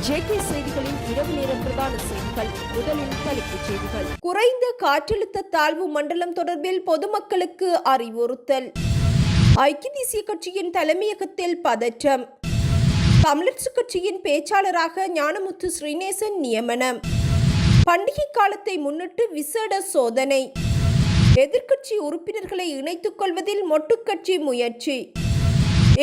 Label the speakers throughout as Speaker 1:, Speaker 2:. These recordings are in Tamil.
Speaker 1: ஜேகே செய்திகளின் இரவு நேர பிரதான செய்திகள். முதலில் தலைப்புச் செய்திகள். குறைந்த காற்றழுத்த தாழ்வு மண்டலம் தொடர்பில் பொதுமக்களுக்கு அறிவுறுத்தல். ஐக்கிய தேசிய கட்சியின் தலைமையகத்தில் பதற்றம். தமிழரசு கட்சியின் பேச்சாளராக ஞானமுத்து ஸ்ரீநேசன் நியமனம். பண்டிகை காலத்தை முன்னிட்டு விசேட சோதனை. எதிர்க்கட்சி உறுப்பினர்களை இணைத்துக் கொள்வதில் மொட்டுக்கட்சி முயற்சி.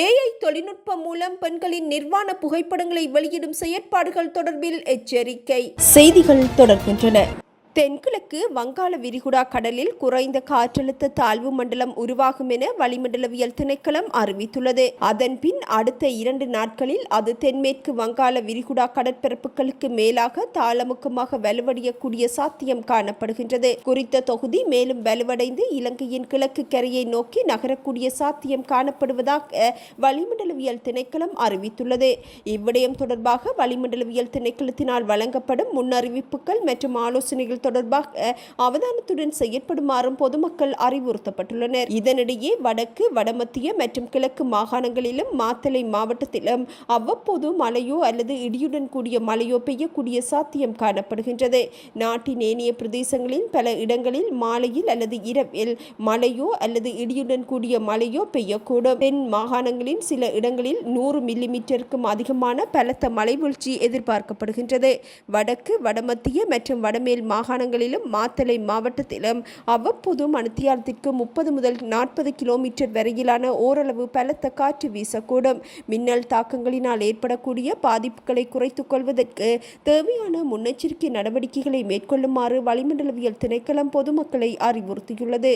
Speaker 1: AI தொழில்நுட்பம் மூலம் பெண்களின் நிர்வாண புகைப்படங்களை வெளியிடும் செயற்பாடுகள் தொடர்பில் எச்சரிக்கை. செய்திகள் தொடர்கின்றன. தென்கிழக்கு வங்காள விரிகுடா கடலில் குறைந்த காற்றழுத்த தாழ்வு மண்டலம் உருவாகும் என வளிமண்டலவியல் திணைக்களம் அறிவித்துள்ளது. அதன்பின் அடுத்த 2 நாட்களில் அது தென்மேற்கு வங்காள விரிகுடா கடற்பரப்புகளுக்கு மேலாக தாளமுக்கமாக வலுவடையக்கூடிய சாத்தியம் காணப்படுகின்றது. குறித்த தொகுதி மேலும் வலுவடைந்து இலங்கையின் கிழக்கு கரையை நோக்கி நகரக்கூடிய சாத்தியம் காணப்படுவதாக வளிமண்டலவியல் திணைக்களம் அறிவித்துள்ளது. இவ்விடயம் தொடர்பாக வளிமண்டலவியல் திணைக்களத்தினால் வழங்கப்படும் முன்னறிவிப்புகள் மற்றும் ஆலோசனைகள் தொடர்பாக அவதானத்துடன் செயற்படுமாறும் பொதுமக்கள் அறிவுறுத்தப்பட்டுள்ளனர். இதனிடையே வடக்கு, வடமத்திய மற்றும் கிழக்கு மாகாணங்களிலும் மாத்தளை மாவட்டத்திலும் அவ்வப்போது மழையோ அல்லது இடியுடன் கூடிய மழையோ பெய்யக்கூடிய சாத்தியம் காணப்படுகின்றது. நாட்டின் ஏனைய பிரதேசங்களில் பல இடங்களில் மாலையில் அல்லது இரவில் மழையோ அல்லது இடியுடன் கூடிய மழையோ பெய்யக்கூடும். தென் மாகாணங்களின் சில இடங்களில் 100 மில்லிமீட்டருக்கும் அதிகமான பலத்த மழை வீழ்ச்சி எதிர்பார்க்கப்படுகின்றது. வடக்கு, வடமத்திய மற்றும் வடமேல் மாகாணங்களிலும் மாத்தளை மாவட்டத்திலும் அவ்வப்போது மணித்தியாலத்திற்கு 30 முதல் 40 கிலோமீட்டர் வரையிலான ஓரளவு பலத்த காற்று வீசக்கூடும். மின்னல் தாக்கங்களினால் ஏற்படக்கூடிய பாதிப்புகளை குறைத்துக் கொள்வதற்கு தேவையான முன்னெச்சரிக்கை நடவடிக்கைகளை மேற்கொள்ளுமாறு வளிமண்டலவியல் திணைக்களம் பொதுமக்களை அறிவுறுத்தியுள்ளது.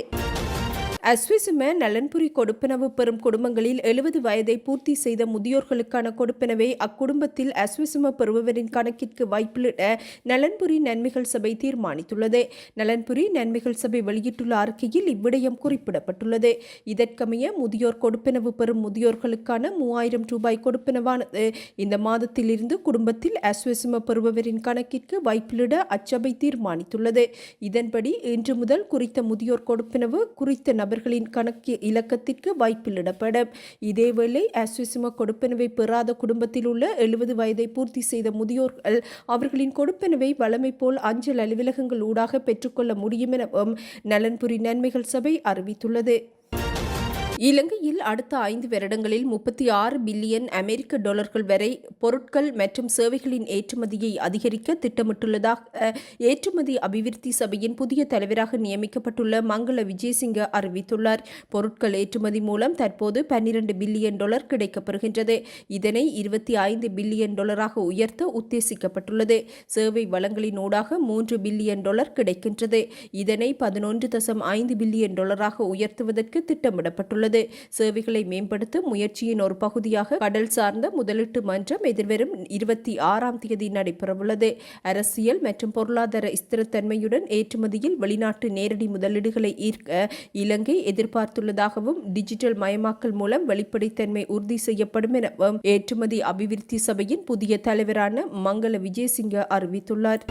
Speaker 1: அஸ்விசும நலன்புரி கொடுப்பனவு பெறும் குடும்பங்களில் 70 வயதை பூர்த்தி செய்த முதியோர்களுக்கான கொடுப்பனவை அக்குடும்பத்தில் அஸ்விசும பெறுபவரின் கணக்கிற்கு வைப்பிலிட நலன்புரி நன்மைகள் சபை தீர்மானித்துள்ளது. நலன்புரி நன்மைகள் சபை வெளியிட்டுள்ள அறிக்கையில் இவ்விடயம் குறிப்பிடப்பட்டுள்ளது. இதற்கமைய முதியோர் கொடுப்பனவு பெறும் முதியோர்களுக்கான 3000 ரூபாய் கொடுப்பனவானது இந்த மாதத்திலிருந்து குடும்பத்தில் அஸ்விசும பெறுபவரின் கணக்கிற்கு வைப்பிலிட அச்சபை தீர்மானித்துள்ளது. இதன்படி இன்று முதல் குறித்த முதியோர் கொடுப்பனவு குறித்த நபர்களின் கணக்கு இலக்கத்திற்கு வைப்பிலிடப்படும். இதேவேளை அஸ்விசும கொடுப்பனவை பெறாத குடும்பத்தில் உள்ள 70 வயதை பூர்த்தி செய்த முதியோர்கள் அவர்களின் கொடுப்பனவை வழமை போல் அஞ்சல் அலுவலகங்கள் ஊடாக பெற்றுக்கொள்ள முடியும் எனவும் நலன்புரி நன்மைகள் சபை அறிவித்துள்ளது. இலங்கையில் அடுத்த 5 வருடங்களில் 36 பில்லியன் அமெரிக்க டாலர்கள் வரை பொருட்கள் மற்றும் சேவைகளின் ஏற்றுமதியை அதிகரிக்க திட்டமிட்டுள்ளதாக ஏற்றுமதி அபிவிருத்தி சபையின் புதிய தலைவராக நியமிக்கப்பட்டுள்ள மங்கள விஜயசிங்க அறிவித்துள்ளார். பொருட்கள் ஏற்றுமதி மூலம் தற்போது 12 பில்லியன் டாலர் கிடைக்கப்பெறுகின்றது. இதனை 25 பில்லியன் டாலராக உயர்த்த உத்தேசிக்கப்பட்டுள்ளது. சேவை வளங்களின் ஊடாக 3 பில்லியன் டாலர் கிடைக்கின்றது. இதனை 11.5 பில்லியன் டாலராக உயர்த்துவதற்கு திட்டமிடப்பட்டுள்ளது. சேவைகளை மேம்படுத்தும் முயற்சியின் ஒரு பகுதியாக கடல் சார்ந்த முதலீட்டு மன்றம் எதிர்வரும் 26ஆம் தேதி நடைபெறவுள்ளது. அரசியல் மற்றும் பொருளாதார ஸ்திரத்தன்மையுடன் ஏற்றுமதியில் வெளிநாட்டு நேரடி முதலீடுகளை ஈர்க்க இலங்கை எதிர்பார்த்துள்ளதாகவும் டிஜிட்டல் மயமாக்கல் மூலம் வெளிப்படைத்தன்மை உறுதி செய்யப்படும் எனவும் ஏற்றுமதி அபிவிருத்தி சபையின் புதிய தலைவரான மங்கள விஜயசிங்க அறிவித்துள்ளார்.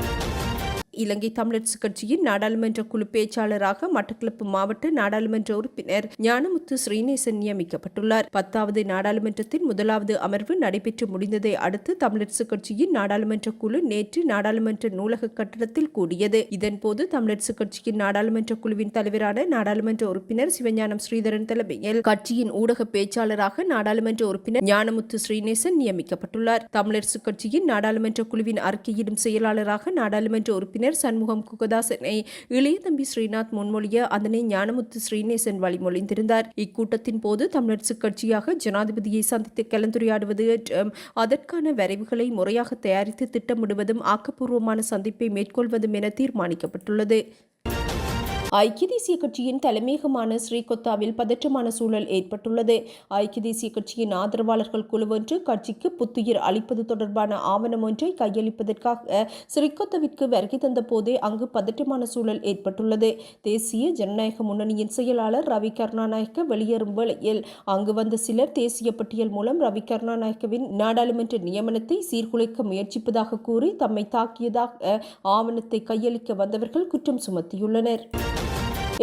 Speaker 1: இலங்கை தமிழரசு கட்சியின் நாடாளுமன்ற குழு பேச்சாளராக மட்டக்களப்பு மாவட்ட நாடாளுமன்ற உறுப்பினர் ஞானமுத்து ஸ்ரீநேசன் நியமிக்கப்பட்டுள்ளார். 10வது நாடாளுமன்றத்தின் முதலாவது அமர்வு நடைபெற்று முடிந்ததை அடுத்து தமிழரசு கட்சியின் நாடாளுமன்ற குழு நேற்று நாடாளுமன்ற நூலக கட்டடத்தில் கூடியது. இதன்போது தமிழரசு கட்சியின் நாடாளுமன்ற குழுவின் தலைவரான நாடாளுமன்ற உறுப்பினர் சிவஞானம் ஸ்ரீதரன் தலைமையில் கட்சியின் ஊடக பேச்சாளராக நாடாளுமன்ற உறுப்பினர் ஞானமுத்து ஸ்ரீநேசன் நியமிக்கப்பட்டுள்ளார். தமிழரசு கட்சியின் நாடாளுமன்ற குழுவின் அறிக்கையிடும் செயலாளராக நாடாளுமன்ற உறுப்பினர் சண்முகம் குகதாசனை இளைய தம்பி ஸ்ரீநாத் முன்மொழிய அதனை ஞானமுத்து ஸ்ரீநேசன் வழிமொழிந்திருந்தார். இக்கூட்டத்தின் போது தமிழரசு கட்சியாக ஜனாதிபதியை சந்தித்து கலந்துரையாடுவது மற்றும் அதற்கான வரைவுகளை முறையாக தயாரித்து திட்டமிடுவதும் ஆக்கப்பூர்வமான சந்திப்பை மேற்கொள்வதும் என தீர்மானிக்கப்பட்டுள்ளது. ஐக்கிய தேசிய கட்சியின் தலைமையகமான ஸ்ரீகொத்தாவில் பதற்றமான சூழல் ஏற்பட்டுள்ளது. ஐக்கிய தேசிய கட்சியின் ஆதரவாளர்கள் குழுவொன்று கட்சிக்கு புத்துயிர் அளிப்பது தொடர்பான ஆவணம் ஒன்றை கையளிப்பதற்காக ஸ்ரீகொத்தாவிற்கு வருகை தந்த போதே அங்கு பதற்றமான சூழல் ஏற்பட்டுள்ளது. தேசிய ஜனநாயக முன்னணியின் செயலாளர் ரவி கருணாநாயக்க வெளியேறும் வேளையில் அங்கு வந்த சிலர் தேசிய பட்டியல் மூலம் ரவி கருணாநாயக்கவின் நாடாளுமன்ற நியமனத்தை சீர்குலைக்க முயற்சிப்பதாக கூறி தம்மை தாக்கியதாக ஆவணத்தை கையளிக்க வந்தவர்கள் குற்றம் சுமத்தியுள்ளனர்.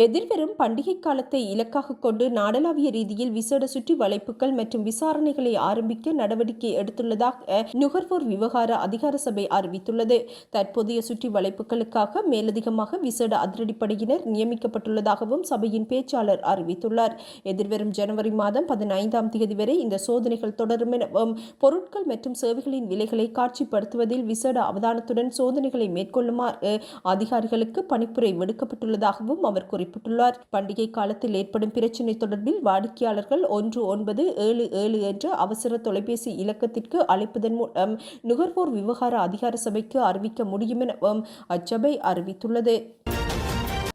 Speaker 1: எதிர்வரும் பண்டிகை காலத்தை இலக்காக கொண்டு நாடளாவிய ரீதியில் விசேட சுற்றி வளைப்புகள் மற்றும் விசாரணைகளை ஆரம்பிக்க நடவடிக்கை எடுத்துள்ளதாக நுகர்வோர் விவகார அதிகார சபை அறிவித்துள்ளது. தற்போதைய சுற்றி வளைப்புகளுக்காக மேலதிகமாக விசேட அதிரடிப்படையினர் நியமிக்கப்பட்டுள்ளதாகவும் சபையின் பேச்சாளர் அறிவித்துள்ளார். எதிர்வரும் ஜனவரி மாதம் 15ஆம் தேதி வரை இந்த சோதனைகள் தொடரும் எனவும் பொருட்கள் மற்றும் சேவைகளின் விலைகளை காட்சிப்படுத்துவதில் விசேட அவதானத்துடன் சோதனைகளை மேற்கொள்ளுமாறு அதிகாரிகளுக்கு பணிப்புரை விடுக்கப்பட்டுள்ளதாகவும் அவர் குறிப்பிட்டுள்ளார். பண்டிகை காலத்தில் ஏற்படும் பிரச்சினை தொடர்பில் வாடிக்கையாளர்கள் 1977 என்ற அவசர தொலைபேசி இலக்கத்திற்கு அழைப்பதன் மூலம் நுகர்வோர் விவகார அதிகார சபைக்கு அறிவிக்க முடியும் எனவும் அச்சபை அறிவித்துள்ளது.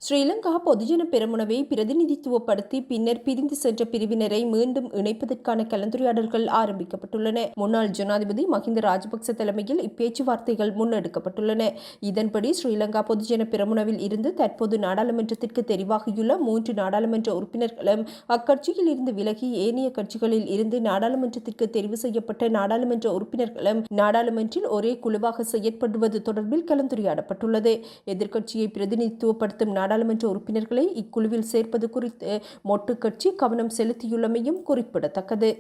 Speaker 1: ஸ்ரீலங்கா பொதுஜன பெரமுனவை பிரதிநிதித்துவப்படுத்தி பின்னர் பிரிந்து சென்ற பிரிவினரை மீண்டும் இணைப்பதற்கான கலந்துரையாடல்கள் ஆரம்பிக்கப்பட்டுள்ளன. முன்னாள் ஜனாதிபதி மஹிந்த ராஜபக்ச தலைமையில் இப்பேச்சுவார்த்தைகள் முன்னெடுக்கப்பட்டுள்ளன. இதன்படி ஸ்ரீலங்கா பொதுஜன பெரமுனவில் இருந்து தற்போது நாடாளுமன்றத்திற்கு தெரிவாகியுள்ள 3 நாடாளுமன்ற உறுப்பினர்களும் அக்கட்சியில் இருந்து விலகி ஏனைய கட்சிகளில் இருந்து நாடாளுமன்றத்திற்கு தெரிவு செய்யப்பட்ட நாடாளுமன்ற உறுப்பினர்களும் நாடாளுமன்றில் ஒரே குழுவாக செயற்படுவது தொடர்பில் கலந்துரையாடப்பட்டுள்ளது. எதிர்க்கட்சியை பிரதிநிதித்துவப்படுத்தும் நாடாளுமன்ற உறுப்பினர்களை இக்குழுவில் சேர்ப்பது குறித்து மொட்டு கட்சி கவனம் செலுத்தியுள்ளமையும் குறிப்பிடத்தக்கது.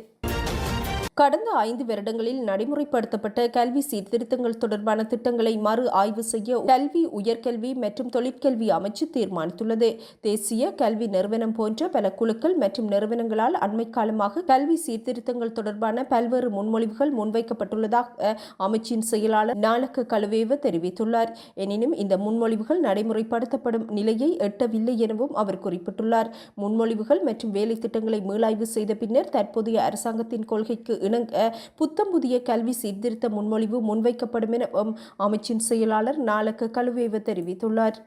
Speaker 1: கடந்த 5 வருடங்களில் நடைமுறைப்படுத்தப்பட்ட கல்வி சீர்திருத்தங்கள் தொடர்பான திட்டங்களை மறு ஆய்வு செய்ய கல்வி, உயர்கல்வி மற்றும் தொழிற்கல்வி அமைச்சு தீர்மானித்துள்ளது. தேசிய கல்வி நிறுவனம் போன்ற பல குழுக்கள் மற்றும் நிறுவனங்களால் அண்மை காலமாக கல்வி சீர்திருத்தங்கள் தொடர்பான பல்வேறு முன்மொழிவுகள் முன்வைக்கப்பட்டுள்ளதாக அமைச்சின் செயலாளர் நாலக்க கலுவேவ தெரிவித்துள்ளார். எனினும் இந்த முன்மொழிவுகள் நடைமுறைப்படுத்தப்படும் நிலையை எட்டவில்லை எனவும் அவர் குறிப்பிட்டுள்ளார். முன்மொழிவுகள் மற்றும் வேலை திட்டங்களை மீளாய்வு செய்த பின்னர் தற்போதைய அரசாங்கத்தின் கொள்கைக்கு இணங்க புத்தம் புதிய கல்வி சீர்திருத்த முன்மொழிவு முன்வைக்கப்படும் எனவும் அமைச்சின் செயலாளர் நாலக்க கலுவேவ தெரிவித்துள்ளார்.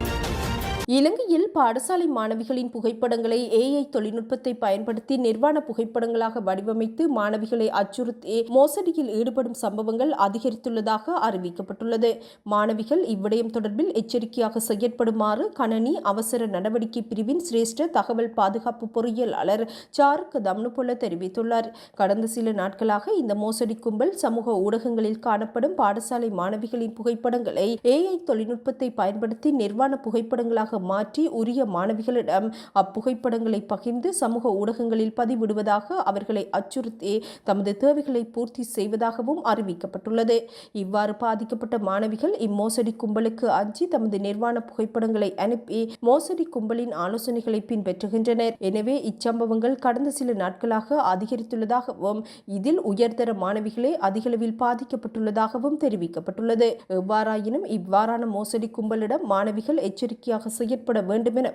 Speaker 1: இலங்கையில் பாடசாலை மாணவிகளின் புகைப்படங்களை AI தொழில்நுட்பத்தை பயன்படுத்தி நிர்வாண புகைப்படங்களாக வடிவமைத்து மாணவிகளை அச்சுறுத்தி மோசடியில் ஈடுபடும் சம்பவங்கள் அதிகரித்துள்ளதாக அறிவிக்கப்பட்டுள்ளது. மாணவிகள் இவ்விடயம் தொடர்பில் எச்சரிக்கையாக செயற்படுமாறு கணனி அவசர நடவடிக்கை பிரிவின் சிரேஷ்ட தகவல் பாதுகாப்பு பொறியியலாளர் சாருக் தம்னுபொல தெரிவித்துள்ளார். கடந்த சில நாட்களாக இந்த மோசடி கும்பல் சமூக ஊடகங்களில் காணப்படும் பாடசாலை மாணவிகளின் புகைப்படங்களை AI தொழில்நுட்பத்தை பயன்படுத்தி நிர்வாண புகைப்படங்களாக மாற்றி உரிய மாணவிகளிடம் அப்புகைப்படங்களை பகிர்ந்து சமூக ஊடகங்களில் பதிவிடுவதாக அவர்களை அச்சுறுத்தி தமது தேவைகளை பூர்த்தி செய்வதாகவும் அறிவிக்கப்பட்டுள்ளது. இவ்வாறு பாதிக்கப்பட்ட மாணவிகள் இம்மோசடி கும்பலுக்கு அஞ்சி தமது நிர்வாண புகைப்படங்களை அனுப்பி மோசடி கும்பலின் ஆலோசனைகளை பின்பற்றுகின்றனர். எனவே இச்சம்பவங்கள் கடந்த சில நாட்களாக அதிகரித்துள்ளதாகவும் இதில் உயர்தர மாணவிகளே அதிகளவில் பாதிக்கப்பட்டுள்ளதாகவும் தெரிவிக்கப்பட்டுள்ளது. எவ்வாறாயினும் இவ்வாறான மோசடி கும்பலிடம் மாணவிகள் எச்சரிக்கையாக செயற்பட வேண்டும் என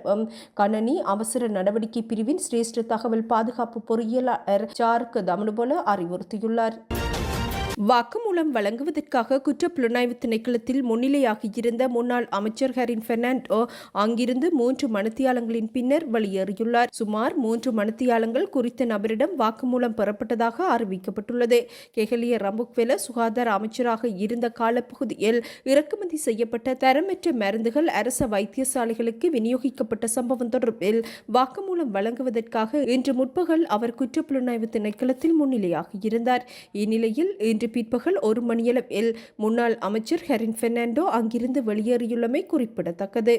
Speaker 1: கணனி அவசர நடவடிக்கை பிரிவின் சிரேஷ்ட தகவல் பாதுகாப்பு பொறியியலாளர் சாருக் தம்னுபொல அறிவுறுத்தியுள்ளார். வாக்குமூலம் வழங்குவதற்காக குற்றப்புலனாய்வு திணைக்களத்தில் முன்னிலையாகியிருந்த முன்னாள் அமைச்சர் ஹரின் பெர்னாண்டோ அங்கிருந்து 3 மணித்தியாலங்களின் பின்னர் வெளியேறியுள்ளார். சுமார் 3 மணித்தியாலங்கள் குறித்த நபரிடம் வாக்குமூலம் பெறப்பட்டதாக அறிவிக்கப்பட்டுள்ளது. கெஹலிய ரம்புக்வெல சுகாதார அமைச்சராக இருந்த காலப்பகுதியில் இறக்குமதி செய்யப்பட்ட தரமற்ற மருந்துகள் அரச வைத்தியசாலைகளுக்கு விநியோகிக்கப்பட்ட சம்பவம் தொடர்பில் வாக்குமூலம் வழங்குவதற்காக இன்று முற்பகல் அவர் குற்றப்புலனாய்வு திணைக்களத்தில் முன்னிலையாகியிருந்தார். இந்நிலையில் இன்று பிற்பகல் 1 மணியளவில் முன்னாள் அமைச்சர் ஹரின் பெர்னாண்டோ அங்கிருந்து வெளியேறியுள்ளமை குறிப்பிடத்தக்கது.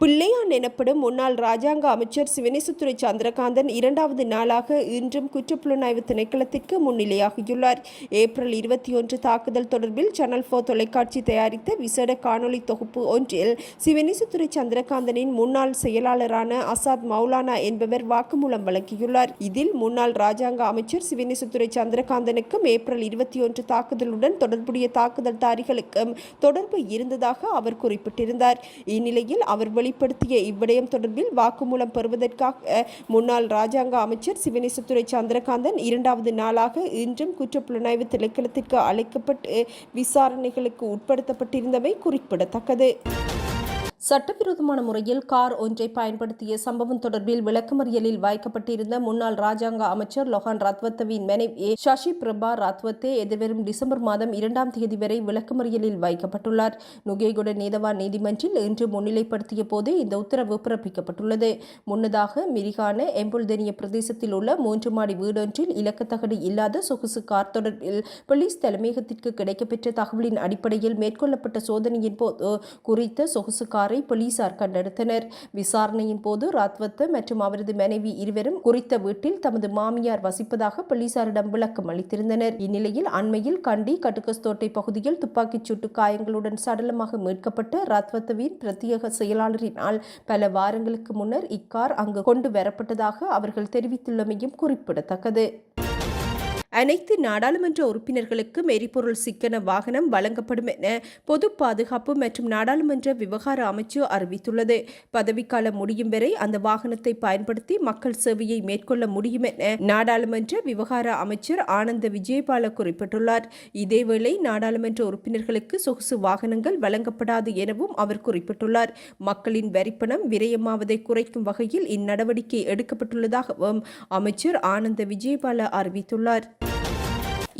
Speaker 1: பிள்ளையான் எனப்படும் முன்னாள் ராஜாங்க அமைச்சர் சிவனேசத்துறை சந்திரகாந்தன் 2வது நாளாக இன்றும் குற்றப்புலனாய்வு திணைக்களத்திற்கு முன்னிலையாகியுள்ளார். ஏப்ரல் 21 தாக்குதல் தொடர்பில் சேனல் 4 தொலைக்காட்சி தயாரித்த விசேட காணொலி தொகுப்பு ஒன்றில் சிவனேசத்துறை சந்திரகாந்தனின் முன்னாள் செயலாளரான அசாத் மௌலானா என்பவர் வாக்குமூலம் வழங்கியுள்ளார். இதில் முன்னாள் ராஜாங்க அமைச்சர் சிவனேசத்துறை சந்திரகாந்தனுக்கும் ஏப்ரல் 21 தாக்குதலுடன் தொடர்புடைய தாக்குதல்தாரிகளுக்கும் தொடர்பு இருந்ததாக அவர் குறிப்பிட்டிருந்தார். இந்நிலையில் அவர் வெளிப்படுத்திய இவ்விடயம் தொடர்பில் வாக்குமூலம் பெறுவதற்காக முன்னாள் ராஜாங்க அமைச்சர் சிவனேசத்துறை சந்திரகாந்தன் 2வது நாளாக இன்றும் குற்றப்புலனாய்வு திணைக்களத்திற்கு அழைக்கப்பட்டு விசாரணைகளுக்கு உட்படுத்தப்பட்டிருந்தமை குறிப்பிடத்தக்கது. சட்டவிரோதமான முறையில் கார் ஒன்றை பயன்படுத்திய சம்பவம் தொடர்பில் விளக்கமறியலில் வைக்கப்பட்டிருந்த முன்னாள் ராஜாங்க அமைச்சர் லொஹான் ரத்வத்தவின் மனைவி சசி பிரபா ரத்வத்தே எதிர்வரும் டிசம்பர் மாதம் 2ஆம் தேதி வரை விளக்கமறியலில் வைக்கப்பட்டுள்ளார். நுகேகொட நீதவான் நீதிமன்றில் இன்று முன்னிலைப்படுத்திய போது இந்த உத்தரவு பிறப்பிக்கப்பட்டுள்ளது. முன்னதாக மிரிகான எம்புல்தெனிய பிரதேசத்தில் உள்ள 3 மாடி வீடொன்றில் இலக்கத்தகடு இல்லாத சொகுசு கார் தொடர்பில் போலீஸ் தலைமையகத்திற்கு கிடைக்கப்பெற்ற தகவலின் அடிப்படையில் மேற்கொள்ளப்பட்ட சோதனையின் போது குறித்த சொகுசு கார் இக்காரை போலீசார் கண்டெடுத்தனர். விசாரணையின் போது ராத்வத்த மற்றும் அவரது மனைவி இருவரும் குறித்த வீட்டில் தமது மாமியார் வசிப்பதாக போலீசாரிடம் விளக்கம் அளித்திருந்தனர். இந்நிலையில் அண்மையில் கண்டி கட்டுக்கஸ்தோட்டை பகுதியில் துப்பாக்கிச் சூட்டு காயங்களுடன் சடலமாக மீட்கப்பட்ட ராத்வத்தவின் பிரத்யேக செயலாளரினால் பல வாரங்களுக்கு முன்னர் இக்கார் அங்கு கொண்டு வரப்பட்டதாக அவர்கள் தெரிவித்துள்ளமையும் குறிப்பிடத்தக்கது. அனைத்து நாடாளுமன்ற உறுப்பினர்களுக்கும் எரிபொருள் சிக்கன வாகனம் வழங்கப்படும் என பொது பாதுகாப்பு மற்றும் நாடாளுமன்ற விவகார அமைச்சு அறிவித்துள்ளது. பதவிக்காலம் முடியும் வரை அந்த வாகனத்தை பயன்படுத்தி மக்கள் சேவையை மேற்கொள்ள முடியும் என நாடாளுமன்ற விவகார அமைச்சர் ஆனந்த விஜயபால குறிப்பிட்டுள்ளார். இதேவேளை நாடாளுமன்ற உறுப்பினர்களுக்கு சொகுசு வாகனங்கள் வழங்கப்படாது எனவும் அவர் குறிப்பிட்டுள்ளார். மக்களின் வரிப்பணம் விரயமாவதை குறைக்கும் வகையில் இந்நடவடிக்கை எடுக்கப்பட்டுள்ளதாகவும் அமைச்சர் ஆனந்த விஜயபால அறிவித்துள்ளார்.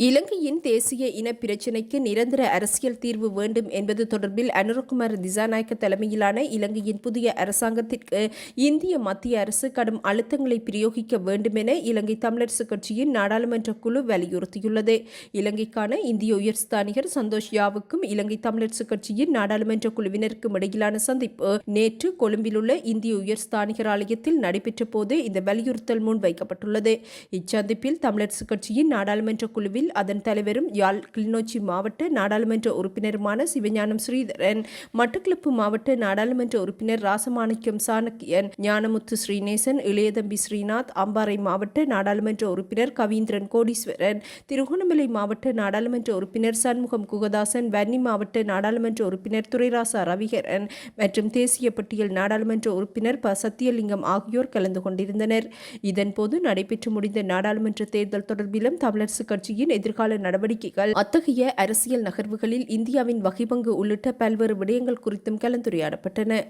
Speaker 1: இலங்கையின் தேசிய இன பிரச்சினைக்கு நிரந்தர அரசியல் தீர்வு வேண்டும் என்பது தொடர்பில் அனுரகுமார திசாநாயக்க தலைமையிலான இலங்கையின் புதிய அரசாங்கத்திற்கு இந்திய மத்திய அரசு கடும் அழுத்தங்களை பிரயோகிக்க வேண்டும் என இலங்கை தமிழரசுக் கட்சியின் நாடாளுமன்ற குழு வலியுறுத்தியுள்ளது. இலங்கைக்கான இந்திய உயர்ஸ்தானிகர் சந்தோஷ் யாவுக்கும் இலங்கை தமிழரசுக் கட்சியின் நாடாளுமன்ற குழுவினருக்கும் இடையிலான சந்திப்பு நேற்று கொழும்பில் உள்ள இந்திய உயர்ஸ்தானிகர் ஆலயத்தில் நடைபெற்ற போது இந்த வலியுறுத்தல் முன்வைக்கப்பட்டுள்ளது. இச்சந்திப்பில் தமிழரசுக் கட்சியின் நாடாளுமன்ற குழுவில் அதன் தலைவரும் யாழ் கிளிநொச்சி மாவட்ட நாடாளுமன்ற உறுப்பினருமான சிவஞானம் ஸ்ரீதரன், மட்டக்களப்பு மாவட்ட நாடாளுமன்ற உறுப்பினர் ராசமாணிக்கம் சாணக்கியன், ஞானமுத்து ஸ்ரீநேசன், இளையதம்பி ஸ்ரீநாத், அம்பாறை மாவட்ட நாடாளுமன்ற உறுப்பினர் கவீந்திரன் கோடீஸ்வரன், திருகோணமலை மாவட்ட நாடாளுமன்ற உறுப்பினர் சண்முகம் குகதாசன், வன்னி மாவட்ட நாடாளுமன்ற உறுப்பினர் துரைராசா ரவிகரன் மற்றும் தேசிய பட்டியல் நாடாளுமன்ற உறுப்பினர் ப சத்தியலிங்கம் ஆகியோர் கலந்து கொண்டிருந்தனர். இதன்போது நடைபெற்று முடிந்த நாடாளுமன்ற தேர்தல் தொடர்பிலும் தமிழரசுக் கட்சியின் எதிர்கால நடவடிக்கைகள், அத்தகைய அரசியல் நகர்வுகளில் இந்தியாவின் வகைபங்கு உள்ளிட்ட பல்வேறு விடயங்கள் குறித்தும் கலந்துரையாடப்பட்டன.